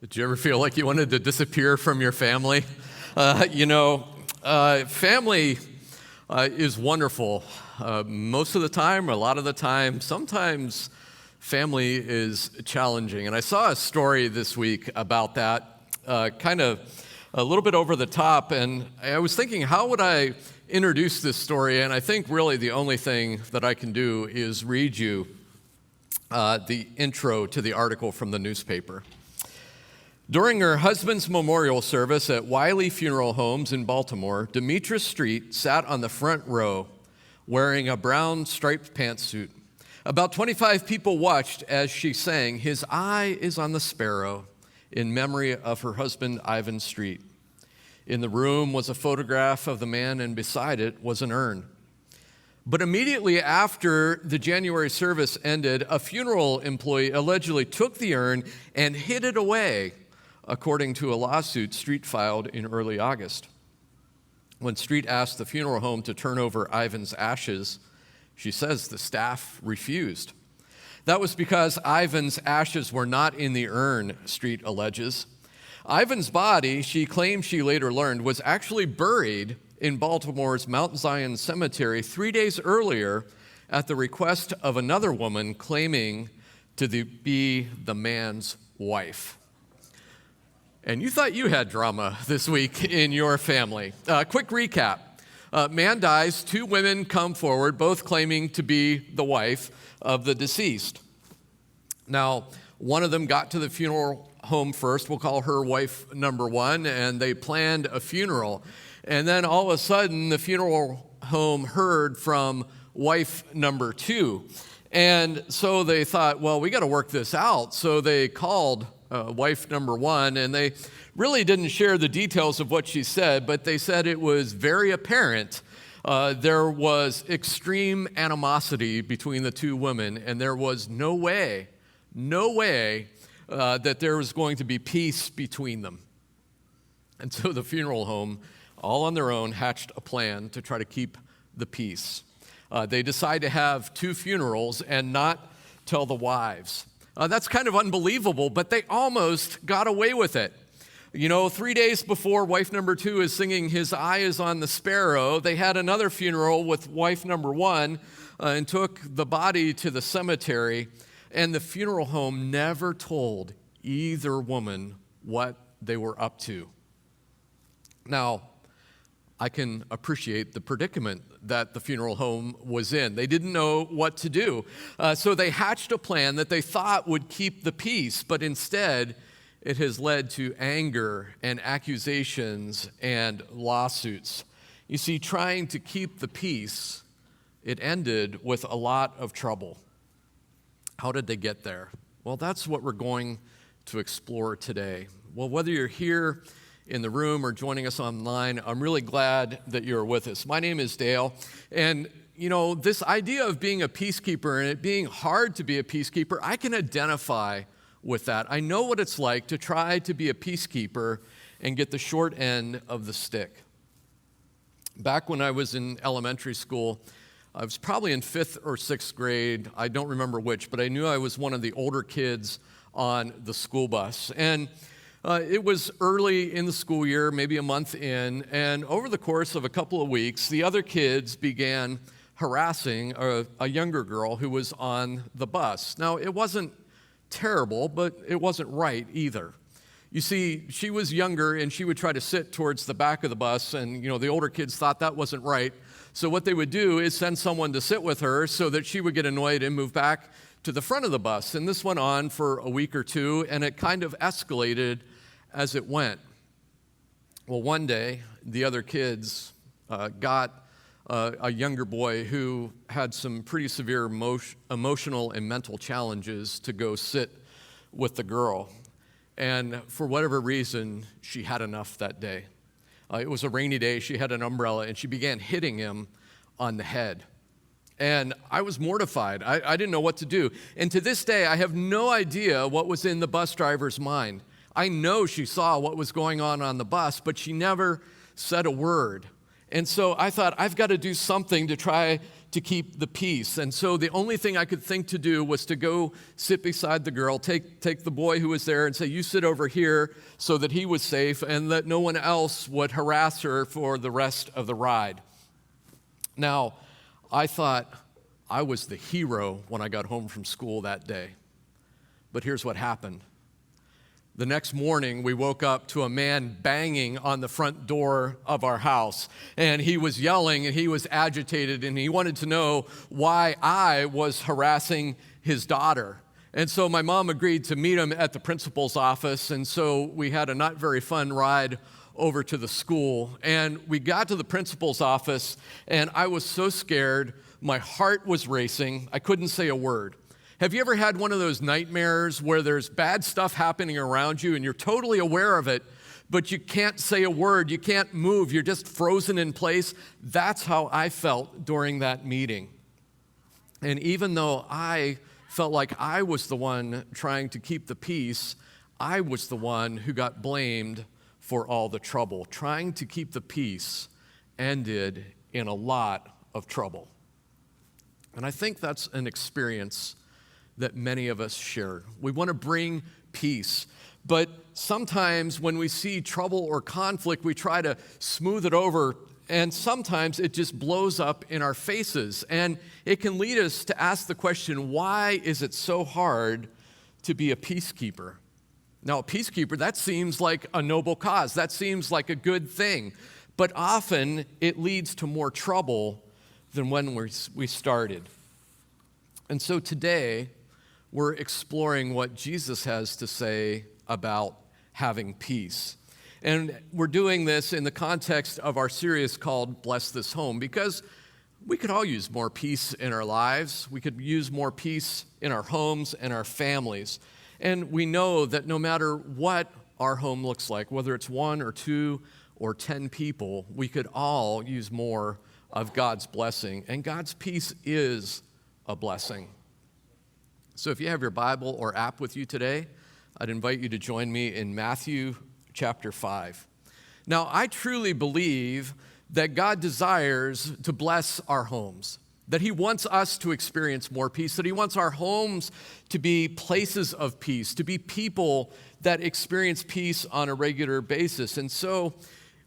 Did you ever feel like you wanted to disappear from your family? Family is wonderful. Most of the time, or a lot of the time, sometimes family is challenging. And I saw a story this week about that, kind of a little bit over the top. And I was thinking, how would I introduce this story? And I think really the only thing that I can do is read you the intro to the article from the newspaper. During her husband's memorial service at Wiley Funeral Homes in Baltimore, Demetra Street sat on the front row wearing a brown striped pantsuit. About 25 people watched as she sang, "His Eye is on the Sparrow," in memory of her husband, Ivan Street. In the room was a photograph of the man, and beside it was an urn. But immediately after the January service ended, a funeral employee allegedly took the urn and hid it away, according to a lawsuit Street filed in early August. When Street asked the funeral home to turn over Ivan's ashes, she says the staff refused. That was because Ivan's ashes were not in the urn, Street alleges. Ivan's body, she claims she later learned, was actually buried in Baltimore's Mount Zion Cemetery 3 days earlier at the request of another woman claiming to be the man's wife. And you thought you had drama this week in your family. Quick recap. Man dies, 2 women come forward, both claiming to be the wife of the deceased. Now, one of them got to the funeral home first. We'll call her wife number 1, and they planned a funeral. And then all of a sudden, the funeral home heard from wife number 2. And so they thought, well, we got to work this out. So they called wife number 1, and they really didn't share the details of what she said, but they said it was very apparent there was extreme animosity between the 2 women, and there was no way that there was going to be peace between them. And so the funeral home, all on their own, hatched a plan to try to keep the peace. They decided to have 2 funerals and not tell the wives. That's kind of unbelievable, but they almost got away with it. 3 days before wife number 2 is singing "His Eye is on the Sparrow," they had another funeral with wife number 1 and took the body to the cemetery, and the funeral home never told either woman what they were up to. Now, I can appreciate the predicament that the funeral home was in. They didn't know what to do. So they hatched a plan that they thought would keep the peace, but instead it has led to anger and accusations and lawsuits. You see, trying to keep the peace, it ended with a lot of trouble. How did they get there? Well, that's what we're going to explore today. Well, whether you're here in the room or joining us online, I'm really glad that you're with us. My name is Dale, and this idea of being a peacekeeper and it being hard to be a peacekeeper, I can identify with that. I know what it's like to try to be a peacekeeper and get the short end of the stick. Back when I was in elementary school, I was probably in 5th or 6th grade, I don't remember which, but I knew I was one of the older kids on the school bus. And it was early in the school year, maybe a month in, and over the course of a couple of weeks, the other kids began harassing a younger girl who was on the bus. Now, it wasn't terrible, but it wasn't right either. You see, she was younger, and she would try to sit towards the back of the bus, and the older kids thought that wasn't right. So what they would do is send someone to sit with her so that she would get annoyed and move back to the front of the bus. And this went on for a week or 2, and it kind of escalated as it went. Well, one day, the other kids got a younger boy who had some pretty severe emotional and mental challenges to go sit with the girl. And for whatever reason, she had enough that day. It was a rainy day, she had an umbrella, and she began hitting him on the head. And I was mortified. I didn't know what to do. And to this day, I have no idea what was in the bus driver's mind. I know she saw what was going on the bus, but she never said a word. And so I thought, I've got to do something to try to keep the peace. And so the only thing I could think to do was to go sit beside the girl, take the boy who was there and say, you sit over here, so that he was safe and that no one else would harass her for the rest of the ride. Now, I thought I was the hero when I got home from school that day. But here's what happened. The next morning, we woke up to a man banging on the front door of our house. And he was yelling and he was agitated and he wanted to know why I was harassing his daughter. And so my mom agreed to meet him at the principal's office. And so we had a not very fun ride over to the school. And we got to the principal's office and I was so scared. My heart was racing. I couldn't say a word. Have you ever had one of those nightmares where there's bad stuff happening around you and you're totally aware of it, but you can't say a word, you can't move, you're just frozen in place? That's how I felt during that meeting. And even though I felt like I was the one trying to keep the peace, I was the one who got blamed for all the trouble. Trying to keep the peace ended in a lot of trouble. And I think that's an experience that many of us share. We want to bring peace, but sometimes when we see trouble or conflict, we try to smooth it over, and sometimes it just blows up in our faces, and it can lead us to ask the question, why is it so hard to be a peacekeeper? Now, a peacekeeper, that seems like a noble cause. That seems like a good thing, but often it leads to more trouble than when we started. And so today, we're exploring what Jesus has to say about having peace. And we're doing this in the context of our series called Bless This Home, because we could all use more peace in our lives. We could use more peace in our homes and our families. And we know that no matter what our home looks like, whether it's 1 or 2 or 10 people, we could all use more of God's blessing. And God's peace is a blessing. So if you have your Bible or app with you today, I'd invite you to join me in Matthew chapter 5. Now, I truly believe that God desires to bless our homes, that He wants us to experience more peace, that He wants our homes to be places of peace, to be people that experience peace on a regular basis. And so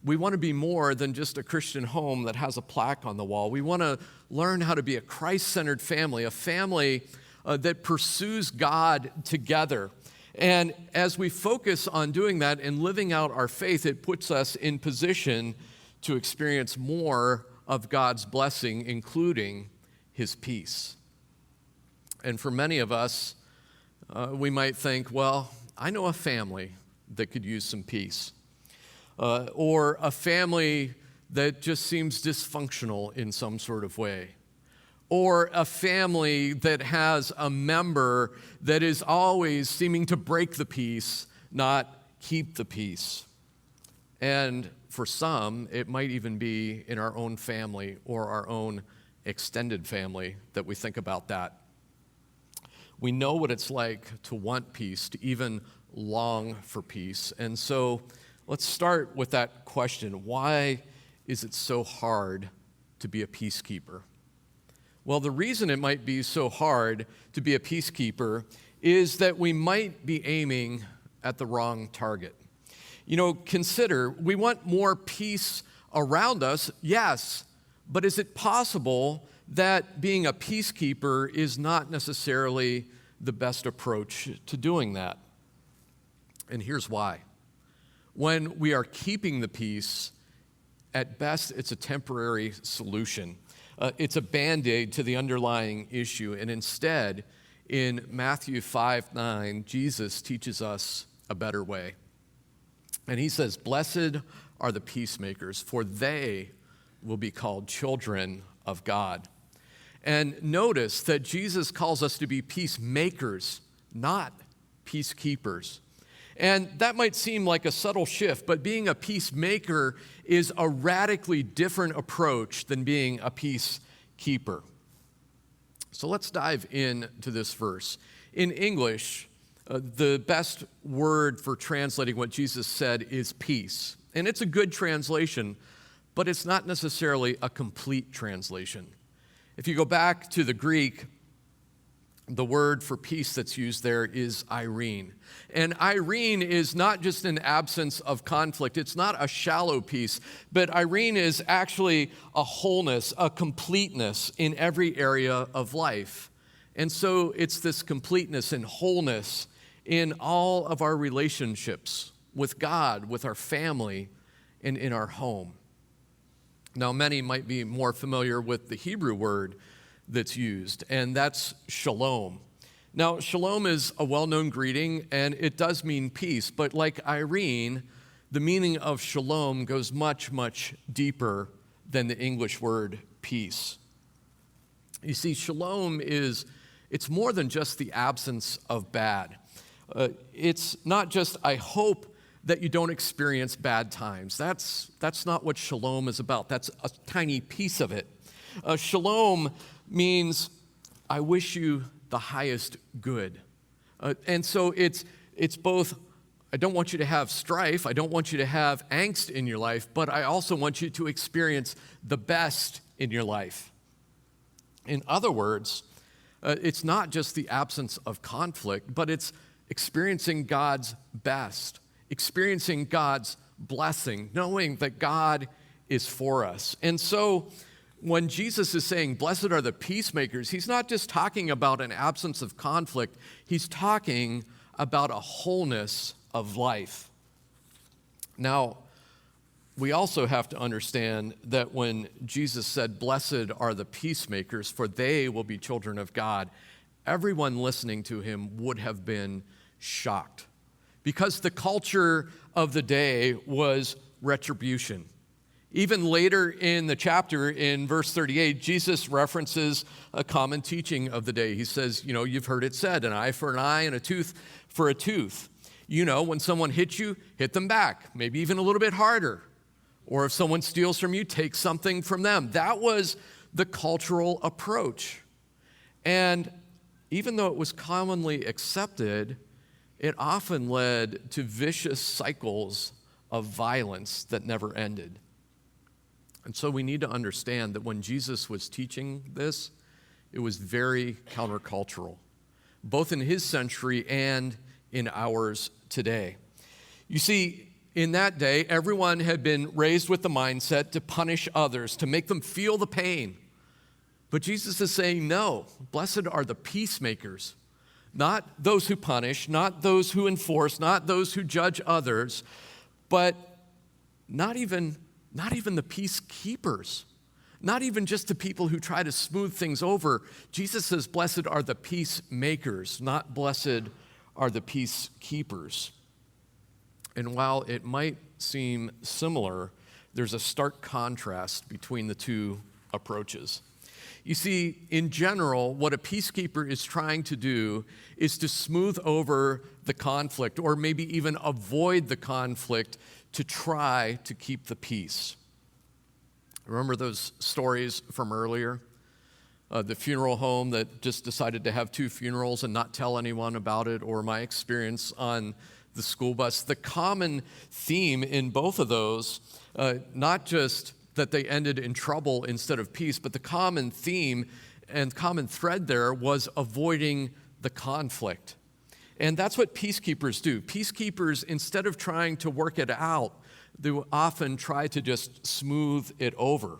we want to be more than just a Christian home that has a plaque on the wall. We want to learn how to be a Christ-centered family, a family that pursues God together. And as we focus on doing that and living out our faith, it puts us in position to experience more of God's blessing, including His peace. And for many of us, we might think, well, I know a family that could use some peace, or a family that just seems dysfunctional in some sort of way, or a family that has a member that is always seeming to break the peace, not keep the peace. And for some, it might even be in our own family or our own extended family that we think about that. We know what it's like to want peace, to even long for peace. And so let's start with that question. Why is it so hard to be a peacekeeper? Well, the reason it might be so hard to be a peacekeeper is that we might be aiming at the wrong target. You know, consider, we want more peace around us, yes, but is it possible that being a peacekeeper is not necessarily the best approach to doing that? And here's why. When we are keeping the peace, at best, it's a temporary solution. It's a Band-Aid to the underlying issue. And instead, in Matthew 5:9, Jesus teaches us a better way. And He says, "Blessed are the peacemakers, for they will be called children of God." And notice that Jesus calls us to be peacemakers, not peacekeepers. And that might seem like a subtle shift, but being a peacemaker is a radically different approach than being a peacekeeper. So let's dive into this verse. In English, the best word for translating what Jesus said is peace. And it's a good translation, but it's not necessarily a complete translation. If you go back to the Greek, the word for peace that's used there is Irene. And Irene is not just an absence of conflict. It's not a shallow peace, but Irene is actually a wholeness, a completeness in every area of life. And so it's this completeness and wholeness in all of our relationships with God, with our family, and in our home. Now, many might be more familiar with the Hebrew word that's used, and that's shalom. Now, shalom is a well-known greeting, and it does mean peace, but like Irene, the meaning of shalom goes much, much deeper than the English word peace. You see, shalom it's more than just the absence of bad. It's not just, I hope that you don't experience bad times. That's not what shalom is about. That's a tiny piece of it. Shalom means, I wish you the highest good. And so it's both, I don't want you to have strife, I don't want you to have angst in your life, but I also want you to experience the best in your life. In other words, it's not just the absence of conflict, but it's experiencing God's best, experiencing God's blessing, knowing that God is for us. And so when Jesus is saying, blessed are the peacemakers, he's not just talking about an absence of conflict, he's talking about a wholeness of life. Now, we also have to understand that when Jesus said, blessed are the peacemakers, for they will be children of God, everyone listening to him would have been shocked, because the culture of the day was retribution. Even later in the chapter, in verse 38, Jesus references a common teaching of the day. He says, you've heard it said, an eye for an eye and a tooth for a tooth. When someone hits you, hit them back, maybe even a little bit harder. Or if someone steals from you, take something from them. That was the cultural approach. And even though it was commonly accepted, it often led to vicious cycles of violence that never ended. And so we need to understand that when Jesus was teaching this, it was very countercultural, both in his century and in ours today. You see, in that day, everyone had been raised with the mindset to punish others, to make them feel the pain. But Jesus is saying, no, blessed are the peacemakers, not those who punish, not those who enforce, not those who judge others, but not even the peacekeepers, not even just the people who try to smooth things over. Jesus says, blessed are the peacemakers, not blessed are the peacekeepers. And while it might seem similar, there's a stark contrast between the two approaches. You see, in general, what a peacekeeper is trying to do is to smooth over the conflict, or maybe even avoid the conflict, to try to keep the peace. Remember those stories from earlier? The funeral home that just decided to have 2 funerals and not tell anyone about it, or my experience on the school bus. The common theme in both of those, not just that they ended in trouble instead of peace, but the common theme and common thread there was avoiding the conflict. And that's what peacekeepers do. Peacekeepers, instead of trying to work it out, they will often try to just smooth it over.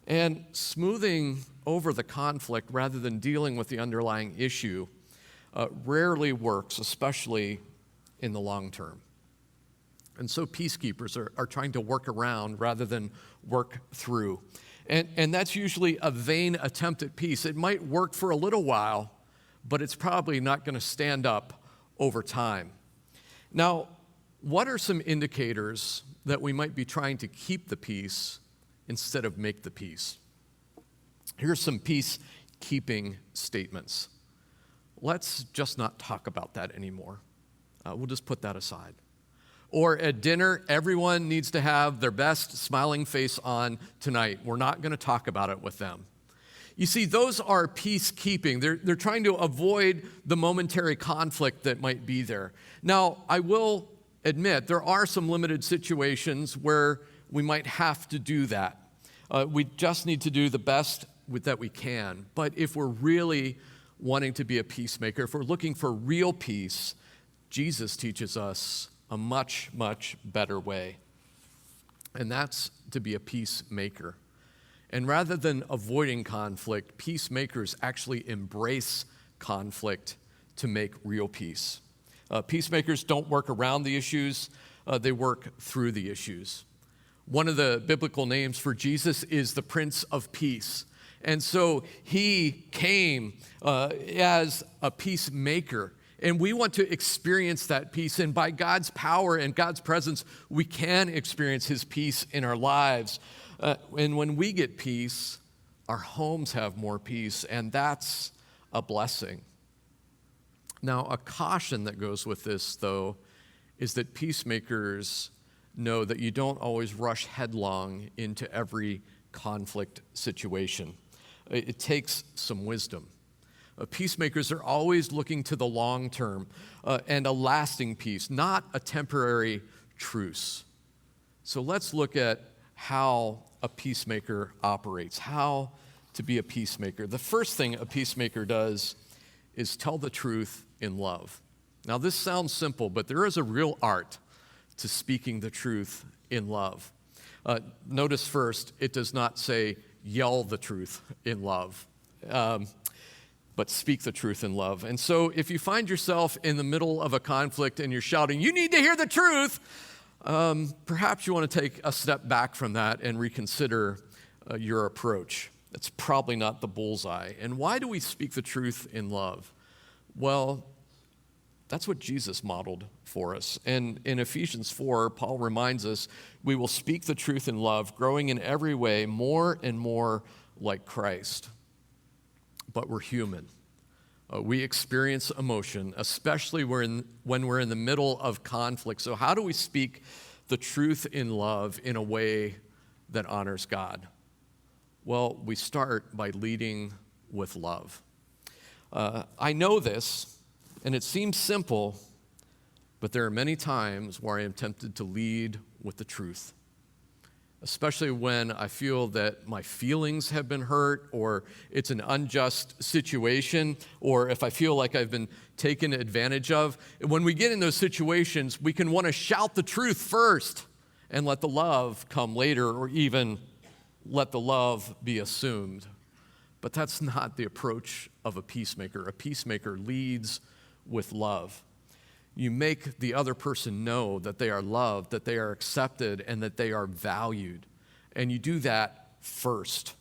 And smoothing over the conflict rather than dealing with the underlying issue rarely works, especially in the long term. And so peacekeepers are trying to work around rather than work through. And that's usually a vain attempt at peace. It might work for a little while, but it's probably not going to stand up over time. Now, what are some indicators that we might be trying to keep the peace instead of make the peace? Here's some peacekeeping statements. Let's just not talk about that anymore. We'll just put that aside. Or at dinner, everyone needs to have their best smiling face on tonight. We're not going to talk about it with them. You see, those are peacekeeping. They're trying to avoid the momentary conflict that might be there. Now, I will admit there are some limited situations where we might have to do that. We just need to do the best that we can. But if we're really wanting to be a peacemaker, if we're looking for real peace, Jesus teaches us a much, much better way. And that's to be a peacemaker. And rather than avoiding conflict, peacemakers actually embrace conflict to make real peace. Peacemakers don't work around the issues, they work through the issues. One of the biblical names for Jesus is the Prince of Peace. And so he came as a peacemaker. And we want to experience that peace. And by God's power and God's presence, we can experience his peace in our lives. And when we get peace, our homes have more peace. And that's a blessing. Now, a caution that goes with this, though, is that peacemakers know that you don't always rush headlong into every conflict situation. It takes some wisdom. Peacemakers are always looking to the long term and a lasting peace, not a temporary truce. So let's look at how a peacemaker operates, how to be a peacemaker. The first thing a peacemaker does is tell the truth in love. Now, this sounds simple, but there is a real art to speaking the truth in love. Notice first, it does not say yell the truth in love, but speak the truth in love. And so if you find yourself in the middle of a conflict and you're shouting, "You need to hear the truth," perhaps you want to take a step back from that and reconsider your approach. It's probably not the bullseye. And why do we speak the truth in love? Well, that's what Jesus modeled for us. And in Ephesians 4, Paul reminds us, we will speak the truth in love, growing in every way more and more like Christ. But we're human. We experience emotion, especially when we're in the middle of conflict. So how do we speak the truth in love in a way that honors God? Well, we start by leading with love. I know this, and it seems simple, but there are many times where I am tempted to lead with the truth, especially when I feel that my feelings have been hurt, or it's an unjust situation, or if I feel like I've been taken advantage of. When we get in those situations, we can want to shout the truth first and let the love come later, or even let the love be assumed. But that's not the approach of a peacemaker. A peacemaker leads with love. You make the other person know that they are loved, that they are accepted, and that they are valued. And you do that first.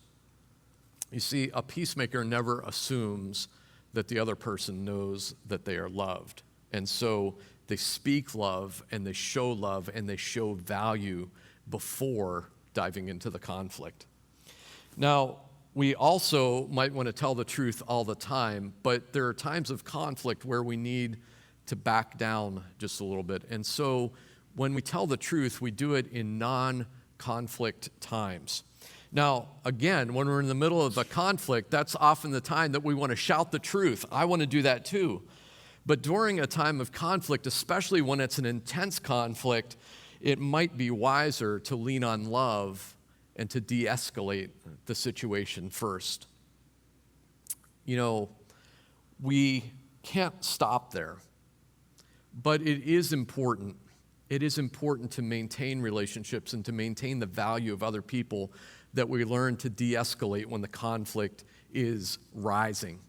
You see, a peacemaker never assumes that the other person knows that they are loved. And so they speak love, and they show value before diving into the conflict. Now, we also might want to tell the truth all the time, but there are times of conflict where we need to back down just a little bit. And so when we tell the truth, we do it in non-conflict times. Now, again, when we're in the middle of a conflict, that's often the time that we want to shout the truth. I want to do that too. But during a time of conflict, especially when it's an intense conflict, it might be wiser to lean on love and to de-escalate the situation first. You know, we can't stop there, but it is important. It is important to maintain relationships and to maintain the value of other people, that we learn to de-escalate when the conflict is rising.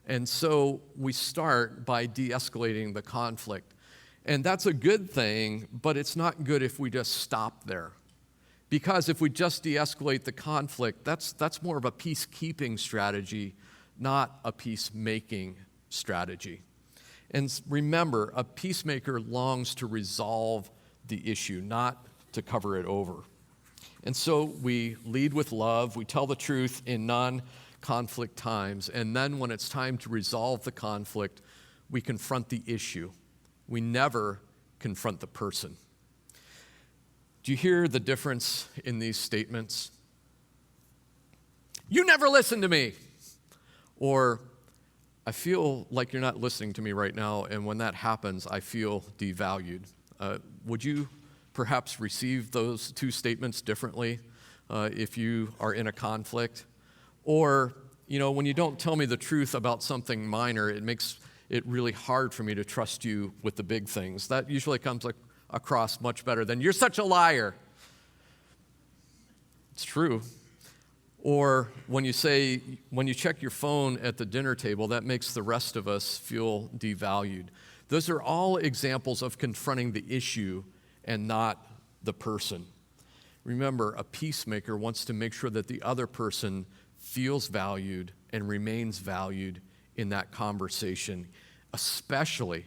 And so we start by de-escalating the conflict. And that's a good thing, but it's not good if we just stop there. Because if we just de-escalate the conflict, that's more of a peacekeeping strategy, not a peacemaking strategy. And remember, a peacemaker longs to resolve the issue, not to cover it over. And so we lead with love, we tell the truth in non-conflict times, and then when it's time to resolve the conflict, we confront the issue. We never confront the person. Do you hear the difference in these statements? You never listen to me. Or, I feel like you're not listening to me right now, and when that happens, I feel devalued. Would you perhaps receive those two statements differently if you are in a conflict? Or, when you don't tell me the truth about something minor, it makes it really hard for me to trust you with the big things. That usually comes across much better than, "You're such a liar." It's true. Or when you check your phone at the dinner table, that makes the rest of us feel devalued. Those are all examples of confronting the issue and not the person. Remember, a peacemaker wants to make sure that the other person feels valued and remains valued in that conversation, especially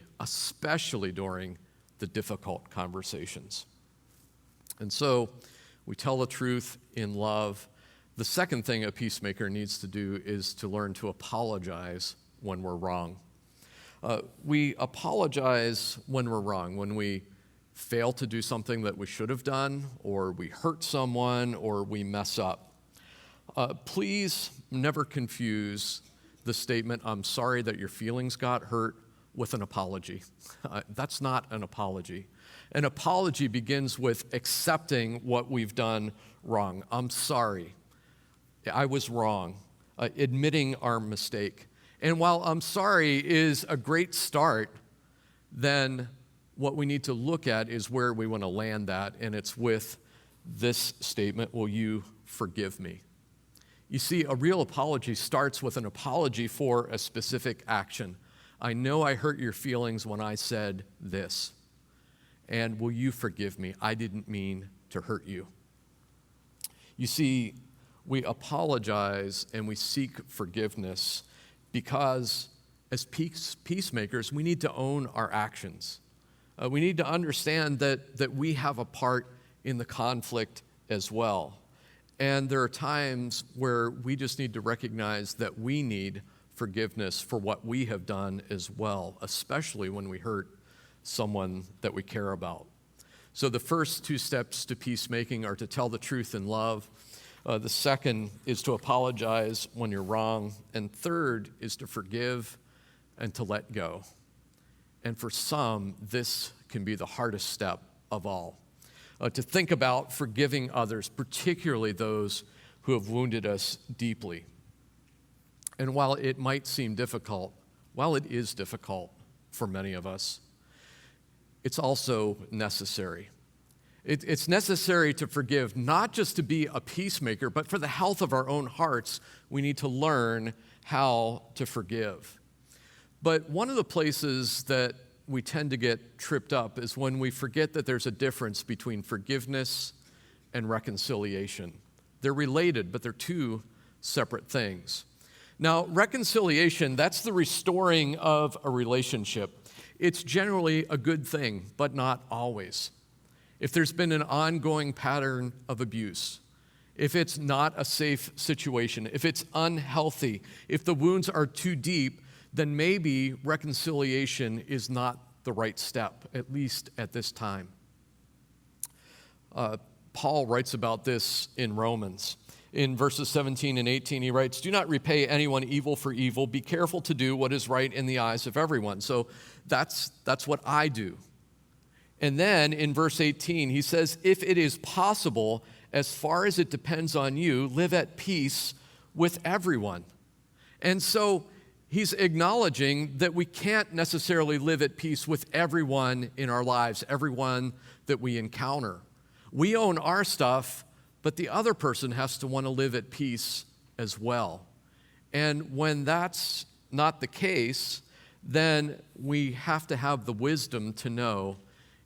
during the difficult conversations. And so we tell the truth in love. The second thing a peacemaker needs to do is to learn to apologize when we're wrong. We apologize when we're wrong, when we fail to do something that we should have done, or we hurt someone, or we mess up. Please never confuse the statement, "I'm sorry that your feelings got hurt," with an apology. That's not an apology. An apology begins with accepting what we've done wrong. "I'm sorry. I was wrong." Admitting our mistake. And while "I'm sorry" is a great start, then what we need to look at is where we want to land that, and it's with this statement, "Will you forgive me?" You see, a real apology starts with an apology for a specific action. "I know I hurt your feelings when I said this, and will you forgive me? I didn't mean to hurt you." You see, we apologize and we seek forgiveness because as peacemakers, we need to own our actions. We need to understand that we have a part in the conflict as well. And there are times where we just need to recognize that we need forgiveness for what we have done as well, especially when we hurt someone that we care about. So the first two steps to peacemaking are to tell the truth in love. The second is to apologize when you're wrong. And third is to forgive and to let go. And for some, this can be the hardest step of all. To think about forgiving others, particularly those who have wounded us deeply. And while it might seem difficult, while it is difficult for many of us, it's also necessary. It's necessary to forgive, not just to be a peacemaker, but for the health of our own hearts, we need to learn how to forgive. But one of the places that we tend to get tripped up is when we forget that there's a difference between forgiveness and reconciliation. They're related, but they're two separate things. Now, reconciliation, that's the restoring of a relationship. It's generally a good thing, but not always. If there's been an ongoing pattern of abuse, if it's not a safe situation, if it's unhealthy, if the wounds are too deep, then maybe reconciliation is not the right step, at least at this time. Paul writes about this in Romans. In verses 17 and 18, he writes, "Do not repay anyone evil for evil. Be careful to do what is right in the eyes of everyone." So that's what I do. And then in verse 18, he says, "If it is possible, as far as it depends on you, live at peace with everyone." And so he's acknowledging that we can't necessarily live at peace with everyone in our lives, everyone that we encounter. We own our stuff, but the other person has to want to live at peace as well. And when that's not the case, then we have to have the wisdom to know,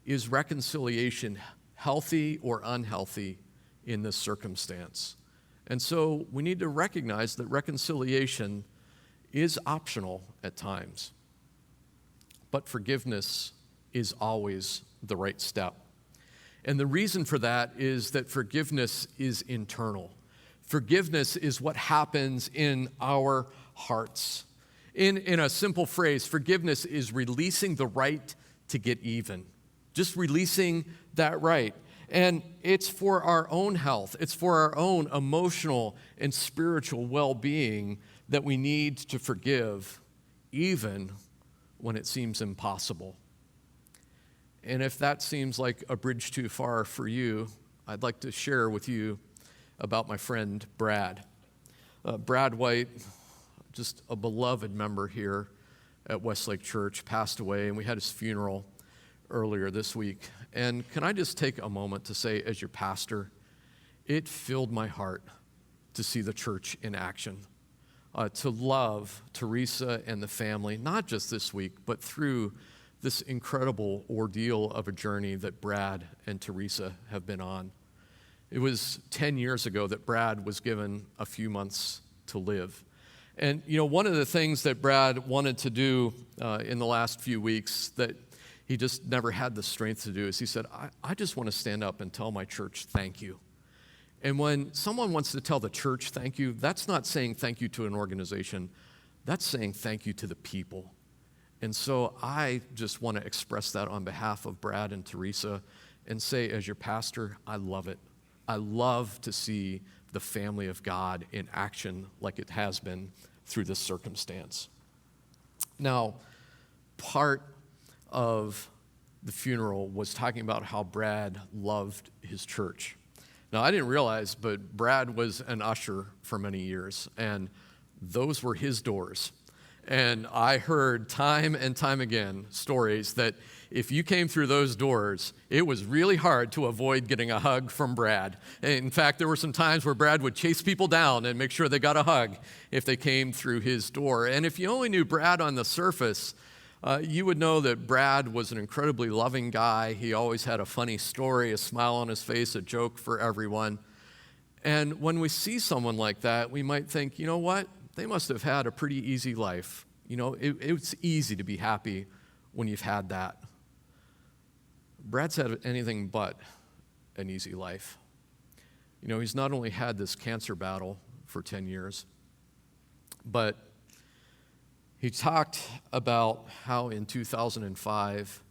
is reconciliation healthy or unhealthy in this circumstance? And so we need to recognize that reconciliation is optional at times, but forgiveness is always the right step. And the reason for that is that forgiveness is internal. Forgiveness is what happens in our hearts. In a simple phrase, forgiveness is releasing the right to get even. Just releasing that right. And it's for our own health. It's for our own emotional and spiritual well-being that we need to forgive, even when it seems impossible. And if that seems like a bridge too far for you, I'd like to share with you about my friend Brad. Brad White, just a beloved member here at Westlake Church, passed away, and we had his funeral earlier this week. And can I just take a moment to say, as your pastor, it filled my heart to see the church in action, to love Teresa and the family, not just this week, but through this incredible ordeal of a journey that Brad and Teresa have been on. It was 10 years ago that Brad was given a few months to live. And, one of the things that Brad wanted to do in the last few weeks that he just never had the strength to do is he said, I just want to stand up and tell my church thank you. And when someone wants to tell the church thank you, that's not saying thank you to an organization. That's saying thank you to the people. And so I just want to express that on behalf of Brad and Teresa and say, as your pastor, I love it. I love to see the family of God in action like it has been through this circumstance. Now, part of the funeral was talking about how Brad loved his church. Now, I didn't realize, but Brad was an usher for many years, and those were his doors. And I heard time and time again stories that if you came through those doors, it was really hard to avoid getting a hug from Brad. In fact, there were some times where Brad would chase people down and make sure they got a hug if they came through his door. And if you only knew Brad on the surface, you would know that Brad was an incredibly loving guy. He always had a funny story, a smile on his face, a joke for everyone. And when we see someone like that, we might think, you know what? They must have had a pretty easy life. It's easy to be happy when you've had that. Brad's had anything but an easy life. He's not only had this cancer battle for 10 years, but he talked about how in 2005,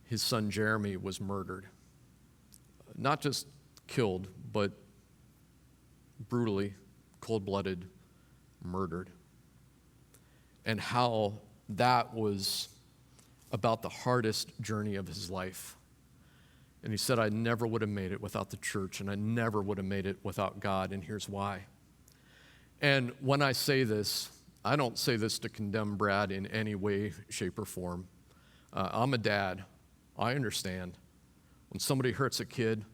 his son Jeremy was murdered. Not just killed, but brutally, cold-blooded murdered, and how that was about the hardest journey of his life. And he said, I never would have made it without the church, and I never would have made it without God, and here's why. And when I say this, I don't say this to condemn Brad in any way, shape, or form. I'm a dad. I understand. When somebody hurts a kid,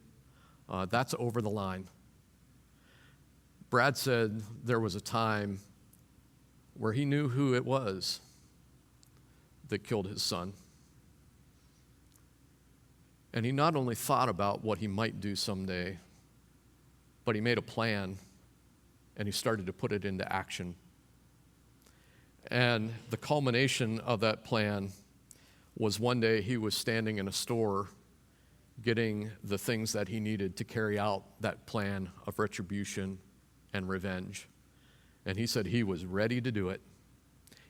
that's over the line. Brad said there was a time where he knew who it was that killed his son. And he not only thought about what he might do someday, but he made a plan and he started to put it into action. And the culmination of that plan was one day he was standing in a store getting the things that he needed to carry out that plan of retribution and revenge. And he said he was ready to do it.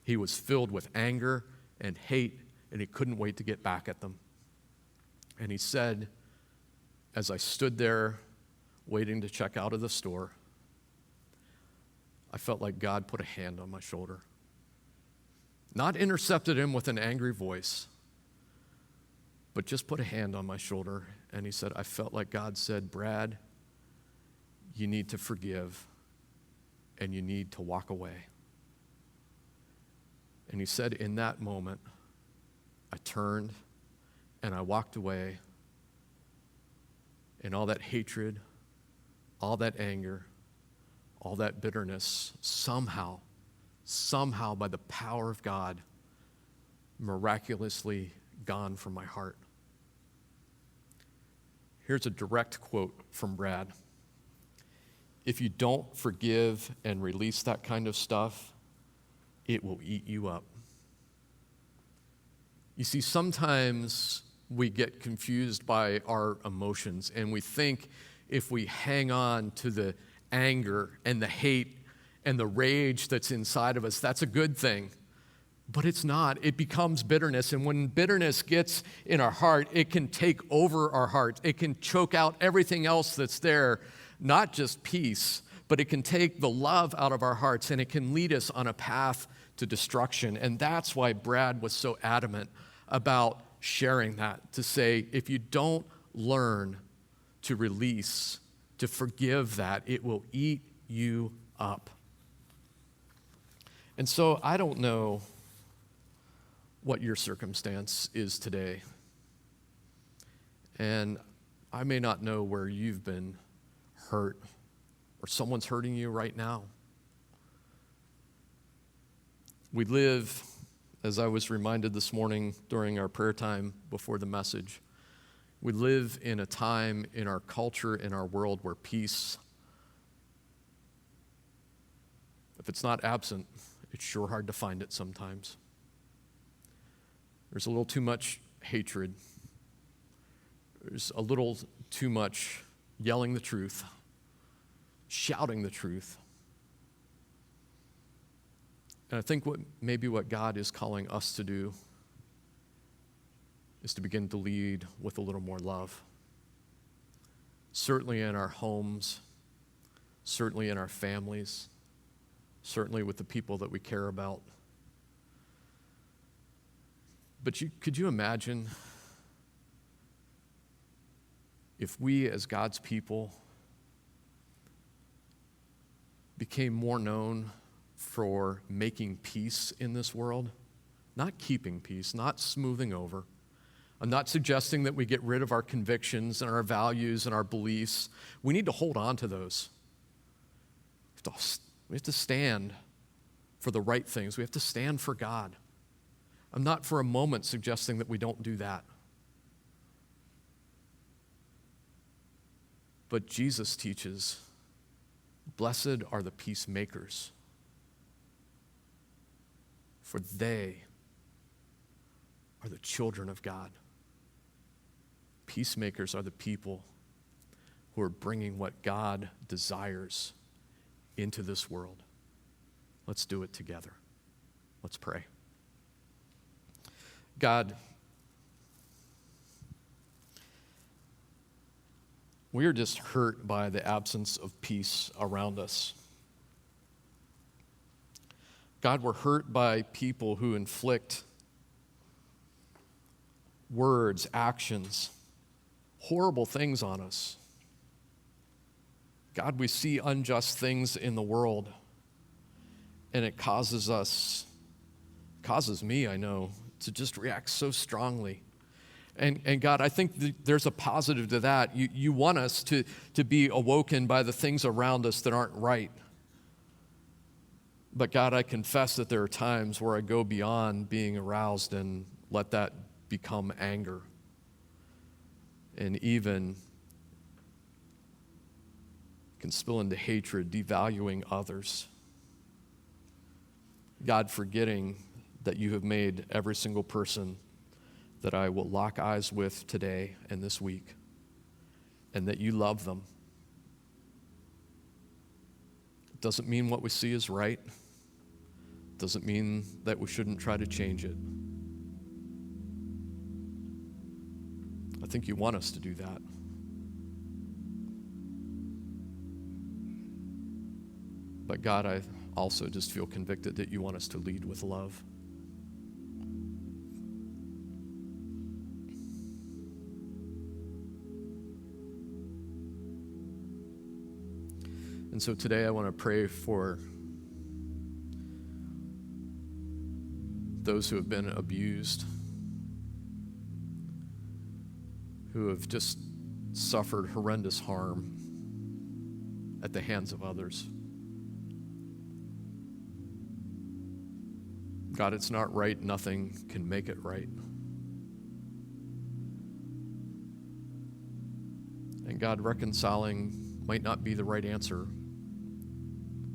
He was filled with anger and hate, and he couldn't wait to get back at them. And he said, as I stood there waiting to check out of the store, I felt like God put a hand on my shoulder. Not intercepted him with an angry voice, but just put a hand on my shoulder. And he said, I felt like God said, Brad, you need to forgive, and you need to walk away. And he said, in that moment, I turned and I walked away, and all that hatred, all that anger, all that bitterness, somehow by the power of God, miraculously gone from my heart. Here's a direct quote from Brad. If you don't forgive and release that kind of stuff, it will eat you up. You see, sometimes we get confused by our emotions, and we think if we hang on to the anger and the hate and the rage that's inside of us, that's a good thing. But it's not. It becomes bitterness, and when bitterness gets in our heart, it can take over our heart. It can choke out everything else that's there, not just peace, but it can take the love out of our hearts, and it can lead us on a path to destruction. And that's why Brad was so adamant about sharing that, to say, if you don't learn to release, to forgive that, it will eat you up. And so I don't know what your circumstance is today. And I may not know where you've been hurt or someone's hurting you right now. We live, as I was reminded this morning during our prayer time before the message, we live in a time in our culture, in our world, where peace, if it's not absent, it's sure hard to find it sometimes. There's a little too much hatred. There's a little too much yelling the truth, shouting the truth. And I think what God is calling us to do is to begin to lead with a little more love. Certainly in our homes, certainly in our families, certainly with the people that we care about. But could you imagine if we as God's people became more known for making peace in this world? Not keeping peace, not smoothing over. I'm not suggesting that we get rid of our convictions and our values and our beliefs. We need to hold on to those. We have to stand for the right things. We have to stand for God. I'm not for a moment suggesting that we don't do that. But Jesus teaches, blessed are the peacemakers, for they are the children of God. Peacemakers are the people who are bringing what God desires into this world. Let's do it together. Let's pray. God, we are just hurt by the absence of peace around us. God, we're hurt by people who inflict words, actions, horrible things on us. God, we see unjust things in the world, and it causes me, I know, to just react so strongly. And God, I think there's a positive to that. You want us to be awoken by the things around us that aren't right. But God, I confess that there are times where I go beyond being aroused and let that become anger. And even can spill into hatred, devaluing others. God, forgetting that you have made every single person that I will lock eyes with today and this week, and that you love them. It doesn't mean what we see is right. It doesn't mean that we shouldn't try to change it. I think you want us to do that. But God, I also just feel convicted that you want us to lead with love. And so today I want to pray for those who have been abused, who have just suffered horrendous harm at the hands of others. God, it's not right. Nothing can make it right. And God, reconciling might not be the right answer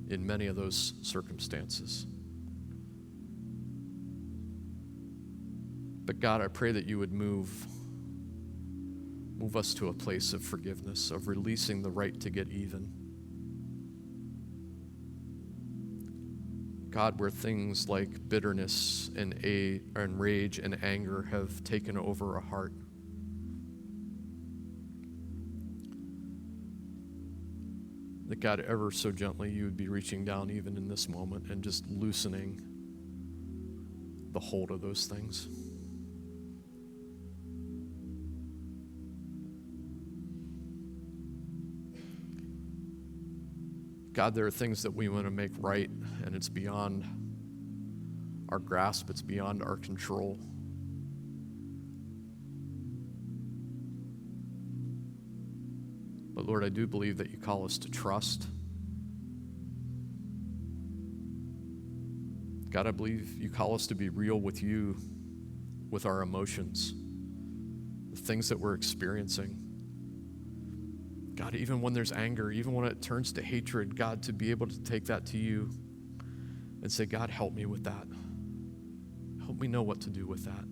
in many of those circumstances. But God, I pray that you would move us to a place of forgiveness, of releasing the right to get even. God, where things like bitterness and rage and anger have taken over a heart. That God, ever so gently, you would be reaching down even in this moment and just loosening the hold of those things. God, there are things that we want to make right, and it's beyond our grasp. It's beyond our control. But Lord, I do believe that you call us to trust. God, I believe you call us to be real with you, with our emotions, the things that we're experiencing. God, even when there's anger, even when it turns to hatred, God, to be able to take that to you and say, God, help me with that. Help me know what to do with that.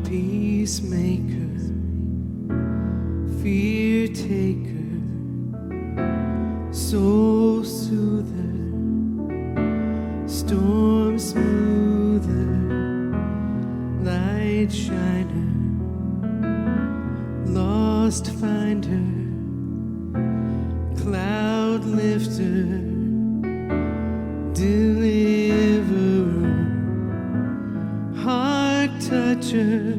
Peacemaker, fear taker, soul soother, storm smoother, light shiner, lost finder, cloud lifter, deliverer, heart toucher,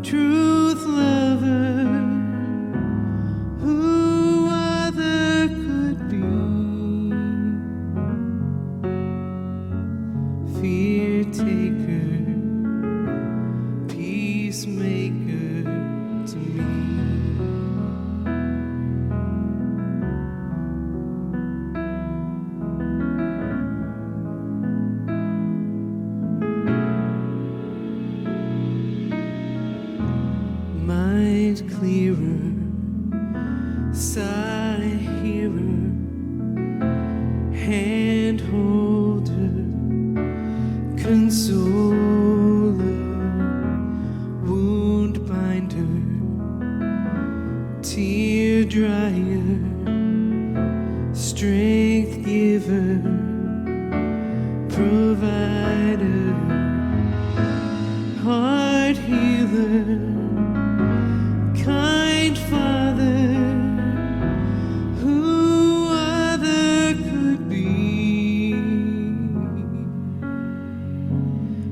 truth lover, who other could be? Fear taker, peacemaker to me. Mind clearer, sigh hearer, hand holder, consoler, wound binder, tear dryer, strength giver, provider, heart healer, kind Father, who other could be?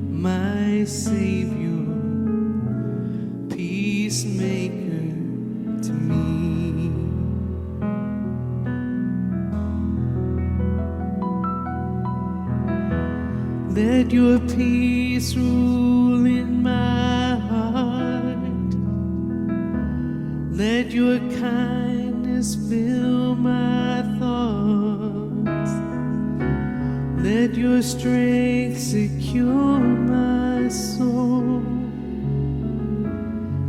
My Savior, peacemaker to me. Let your peace rule in my heart. Let your kindness fill my thoughts. Let your strength secure my soul.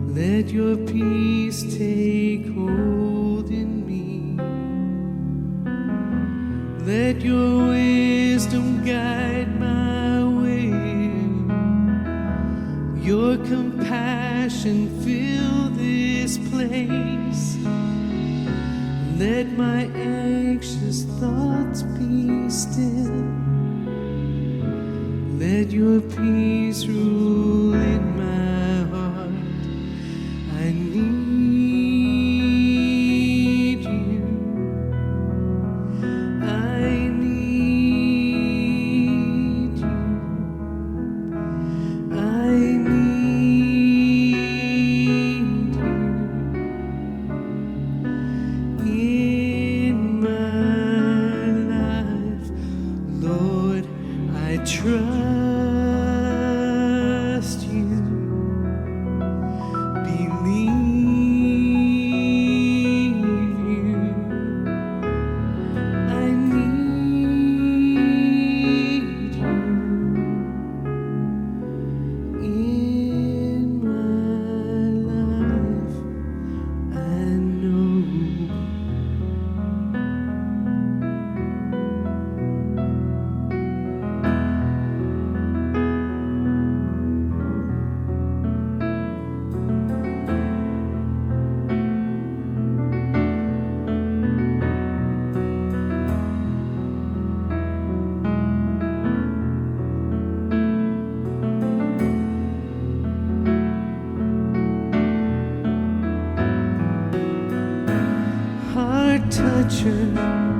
Let your peace take hold in me. Let your wisdom guide my way. Your compassion fill this place. Let my anxious thoughts be still. Let your peace rule in my heart. I need you. I need you. I need you in my life. Lord, I trust Chapter.